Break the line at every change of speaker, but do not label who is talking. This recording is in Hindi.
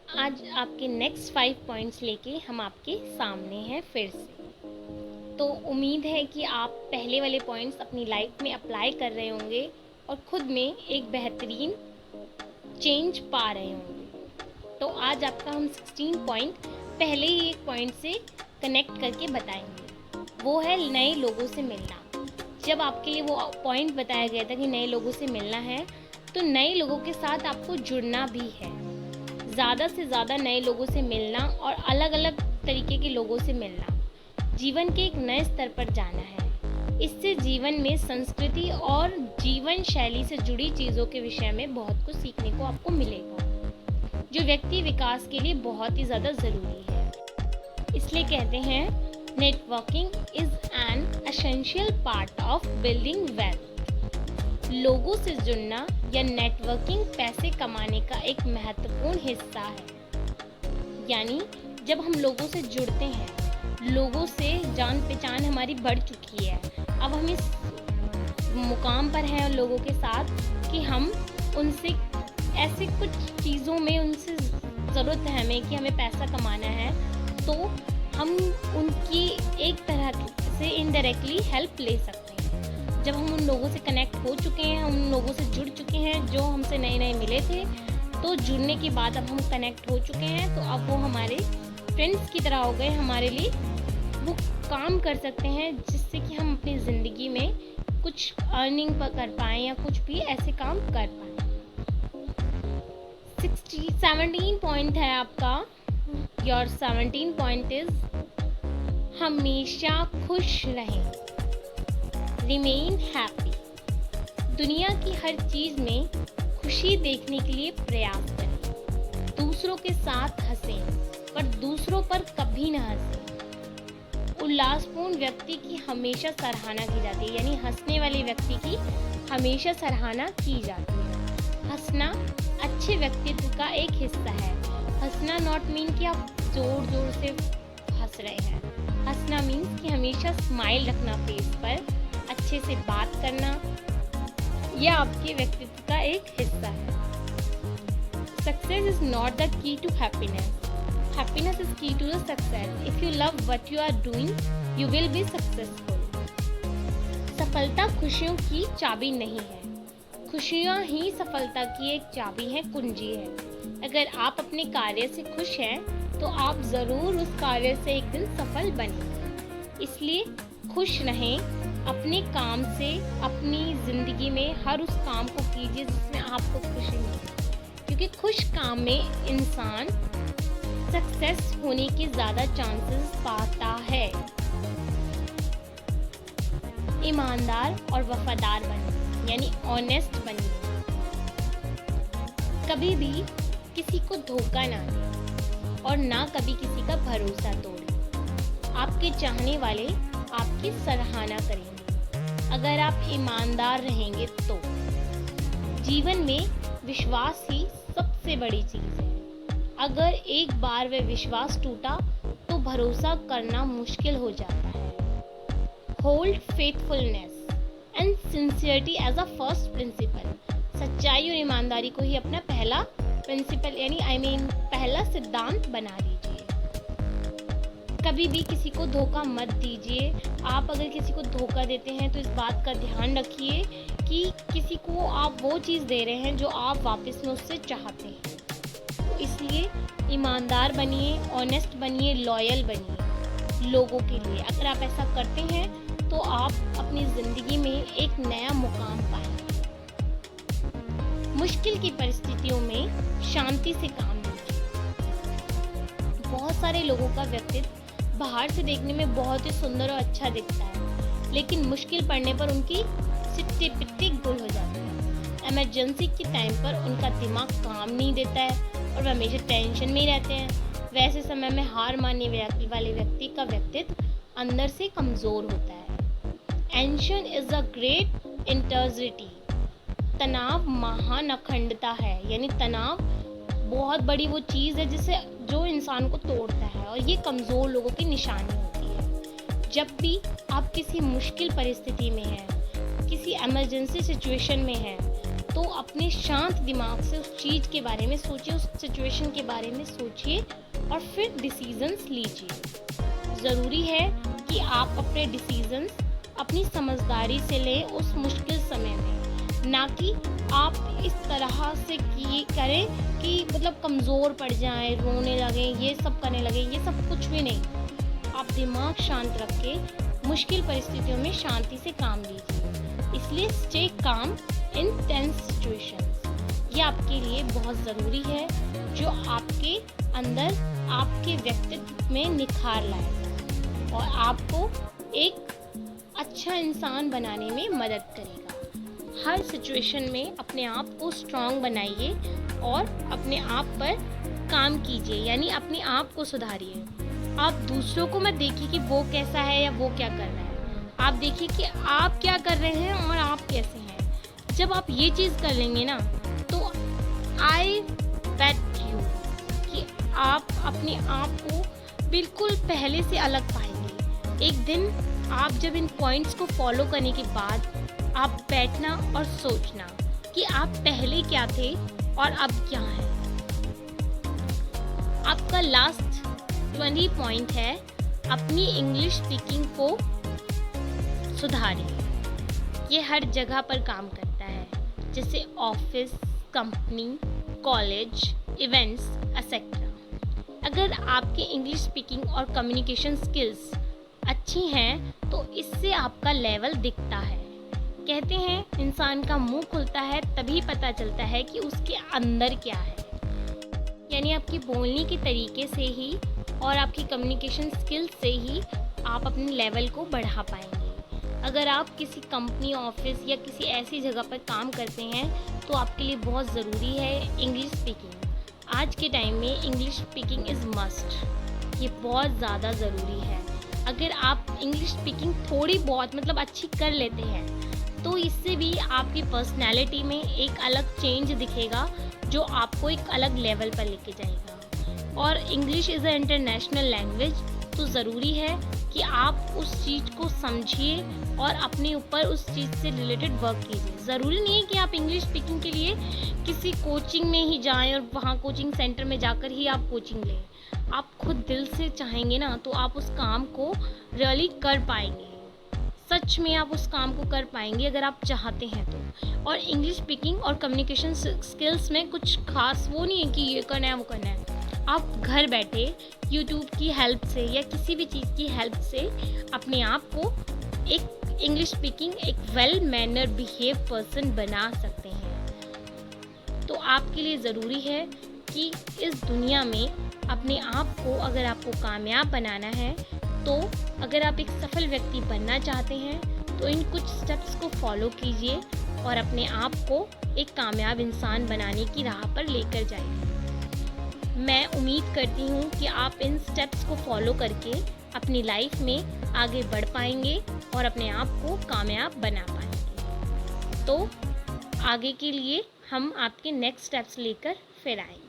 आज आपके नेक्स्ट 5 पॉइंट्स लेके हम आपके सामने हैं फिर से। तो उम्मीद है कि आप पहले वाले पॉइंट्स अपनी लाइफ में अप्लाई कर रहे होंगे और खुद में एक बेहतरीन चेंज पा रहे होंगे। तो आज आपका हम 16 पॉइंट पहले ही एक पॉइंट से कनेक्ट करके बताएंगे। वो है नए लोगों से मिलना। जब आपके लिए वो पॉइंट बताया गया था कि नए लोगों से मिलना है, तो नए लोगों के साथ आपको जुड़ना भी है। ज़्यादा से ज़्यादा नए लोगों से मिलना और अलग अलग तरीके के लोगों से मिलना, जीवन के एक नए स्तर पर जाना है। इससे जीवन में संस्कृति और जीवन शैली से जुड़ी चीज़ों के विषय में बहुत कुछ सीखने को आपको मिलेगा, जो व्यक्ति विकास के लिए बहुत ही ज़्यादा ज़रूरी है। इसलिए कहते हैं, networking is an essential part of building wealth. लोगों से जुड़ना या नेटवर्किंग पैसे कमाने का एक महत्वपूर्ण हिस्सा है। यानी जब हम लोगों से जुड़ते हैं, लोगों से जान पहचान हमारी बढ़ चुकी है, अब हम इस मुकाम पर हैं लोगों के साथ कि हम उनसे ऐसे कुछ चीज़ों में उनसे ज़रूरत है हमें कि हमें पैसा कमाना है, तो हम उनकी एक तरह से इनडायरेक्टली हेल्प ले सकते हैं। जब हम उन लोगों से कनेक्ट हो चुके हैं, हम उन लोगों से जुड़ चुके हैं जो हमसे नए नए मिले थे, तो जुड़ने के बाद अब हम कनेक्ट हो चुके हैं, तो अब वो हमारे फ्रेंड्स की तरह हो गए। हमारे लिए वो काम कर सकते हैं जिससे कि हम अपनी ज़िंदगी में कुछ अर्निंग कर पाएँ या कुछ भी ऐसे काम कर पाएँ। 17 पॉइंट है आपका। योर 17 पॉइंट इज़ हमेशा खुश रहें। Remain happy. दुनिया की हर चीज़ में खुशी देखने के लिए प्रयास करें। दूसरों के साथ हंसें, पर दूसरों पर कभी ना हंसें। उल्लासपूर्ण व्यक्ति की हमेशा सराहना की जाती है, यानी हंसने वाले व्यक्ति की हमेशा सराहना की जाती है। हंसना अच्छे व्यक्तित्व का एक हिस्सा है। हंसना नॉट मीन कि आप जोर जोर से हंस रहे हैं। हंसना मीन्स कि हमेशा स्माइल रखना फेस पर, अच्छे से बात करना, यह आपके व्यक्तित्व का एक हिस्सा है। Success is not the key to happiness, happiness is key to the success. If you love what you are doing, you will be successful. सफलता खुशियों की चाबी नहीं है, खुशियाँ ही सफलता की एक चाबी है, कुंजी है। अगर आप अपने कार्य से खुश हैं, तो आप ज़रूर उस कार्य से एक दिन सफल बनेंगे। इसलिए खुश रहें अपने काम से। अपनी ज़िंदगी में हर उस काम को कीजिए जिसमें आपको खुशी मिले, क्योंकि खुश काम में इंसान सक्सेस होने के ज़्यादा चांसेस पाता है। ईमानदार और वफादार बनिए, यानी ऑनेस्ट बनिए। कभी भी किसी को धोखा ना दें और ना कभी किसी का भरोसा तोड़ें। आपके चाहने वाले आपकी सराहना करेंगे अगर आप ईमानदार रहेंगे तो। जीवन में विश्वास ही सबसे बड़ी चीज़ है। अगर एक बार वह विश्वास टूटा तो भरोसा करना मुश्किल हो जाता है। Hold faithfulness and sincerity as a first principle. सच्चाई और ईमानदारी को ही अपना पहला प्रिंसिपल यानी पहला सिद्धांत बना लीजिए। कभी भी किसी को धोखा मत दीजिए। आप अगर किसी को धोखा देते हैं तो इस बात का ध्यान रखिए कि किसी को आप वो चीज़ दे रहे हैं जो आप वापस में उससे चाहते हैं। तो इसलिए ईमानदार बनिए, ऑनेस्ट बनिए, लॉयल बनिए लोगों के लिए। अगर आप ऐसा करते हैं तो आप अपनी ज़िंदगी में एक नया मुकाम पाएंगे। मुश्किल की परिस्थितियों में शांति से काम लीजिए। बहुत सारे लोगों का व्यक्तित्व बाहर से देखने में बहुत ही सुंदर और अच्छा दिखता है, लेकिन मुश्किल पड़ने पर उनकी सिट्टी पिट्टी गुल हो जाती है। इमरजेंसी के टाइम पर उनका दिमाग काम नहीं देता है और वे हमेशा टेंशन में ही रहते हैं। वैसे समय में हार मानने वाले व्यक्ति का व्यक्तित्व अंदर से कमज़ोर होता है। Tension is a great intensity. तनाव महान अखंडता है, यानी तनाव बहुत बड़ी वो चीज़ है जो इंसान को तोड़ता है, और ये कमज़ोर लोगों की निशानी होती है। जब भी आप किसी मुश्किल परिस्थिति में हैं, किसी इमरजेंसी सिचुएशन में हैं, तो अपने शांत दिमाग से उस चीज़ के बारे में सोचिए, उस सिचुएशन के बारे में सोचिए और फिर डिसीजंस लीजिए। ज़रूरी है कि आप अपने डिसीजंस अपनी समझदारी से लें उस मुश्किल समय में, ना कि आप इस तरह से ये करें कि मतलब कमज़ोर पड़ जाएं, रोने लगें, ये सब करने लगें। ये सब कुछ भी नहीं। आप दिमाग शांत रख के मुश्किल परिस्थितियों में शांति से काम लीजिए। इसलिए स्टे काम इन टेंस सिचुएशंस, ये आपके लिए बहुत ज़रूरी है, जो आपके अंदर आपके व्यक्तित्व में निखार लाएगा और आपको एक अच्छा इंसान बनाने में मदद करेगा। हर सिचुएशन में अपने आप को स्ट्रांग बनाइए और अपने आप पर काम कीजिए, यानी अपने आप को सुधारिए। आप दूसरों को मत देखिए कि वो कैसा है या वो क्या कर रहा है, आप देखिए कि आप क्या कर रहे हैं और आप कैसे हैं। जब आप ये चीज़ कर लेंगे ना, तो आई बेट यू कि आप अपने आप को बिल्कुल पहले से अलग पाएंगे। एक दिन आप जब इन पॉइंट्स को फॉलो करने के बाद आप बैठना और सोचना कि आप पहले क्या थे और अब क्या हैं। आपका लास्ट 20 पॉइंट है, अपनी इंग्लिश स्पीकिंग को सुधारें। ये हर जगह पर काम करता है, जैसे office, company, college, events etcetera. अगर आपकी इंग्लिश स्पीकिंग और कम्युनिकेशन स्किल्स अच्छी हैं तो इससे आपका लेवल दिखता है। कहते हैं इंसान का मुंह खुलता है तभी पता चलता है कि उसके अंदर क्या है। यानी आपकी बोलने के तरीके से ही और आपकी कम्युनिकेशन स्किल्स से ही आप अपने लेवल को बढ़ा पाएंगे। अगर आप किसी कंपनी, ऑफिस या किसी ऐसी जगह पर काम करते हैं तो आपके लिए बहुत ज़रूरी है इंग्लिश स्पीकिंग। आज के टाइम में इंग्लिश स्पीकिंग इज़ मस्ट, ये बहुत ज़्यादा ज़रूरी है। अगर आप इंग्लिश स्पीकिंग थोड़ी बहुत मतलब अच्छी कर लेते हैं तो इससे भी आपकी पर्सनैलिटी में एक अलग चेंज दिखेगा, जो आपको एक अलग लेवल पर लेके जाएगा। और English is a international language, तो ज़रूरी है कि आप उस चीज़ को समझिए और अपने ऊपर उस चीज़ से रिलेटेड वर्क कीजिए। ज़रूरी नहीं है कि आप इंग्लिश स्पीकिंग के लिए किसी कोचिंग में ही जाएं और वहाँ कोचिंग सेंटर में जाकर ही आप कोचिंग लें। आप खुद दिल से चाहेंगे ना तो आप उस काम को रियली कर पाएंगे। सच में आप उस काम को कर पाएंगे अगर आप चाहते हैं तो। और इंग्लिश स्पीकिंग और कम्युनिकेशन स्किल्स में कुछ खास वो नहीं है कि ये करना है वो करना है। आप घर बैठे यूट्यूब की हेल्प से या किसी भी चीज़ की हेल्प से अपने आप को एक इंग्लिश स्पीकिंग, एक वेल मैनर बिहेव पर्सन बना सकते हैं। तो आपके लिए ज़रूरी है कि इस दुनिया में अपने आप को, अगर आपको कामयाब बनाना है, तो अगर आप एक सफल व्यक्ति बनना चाहते हैं तो इन कुछ स्टेप्स को फॉलो कीजिए और अपने आप को एक कामयाब इंसान बनाने की राह पर लेकर जाइए। मैं उम्मीद करती हूँ कि आप इन स्टेप्स को फॉलो करके अपनी लाइफ में आगे बढ़ पाएंगे और अपने आप को कामयाब बना पाएंगे। तो आगे के लिए हम आपके नेक्स्ट स्टेप्स लेकर फिर आएंगे।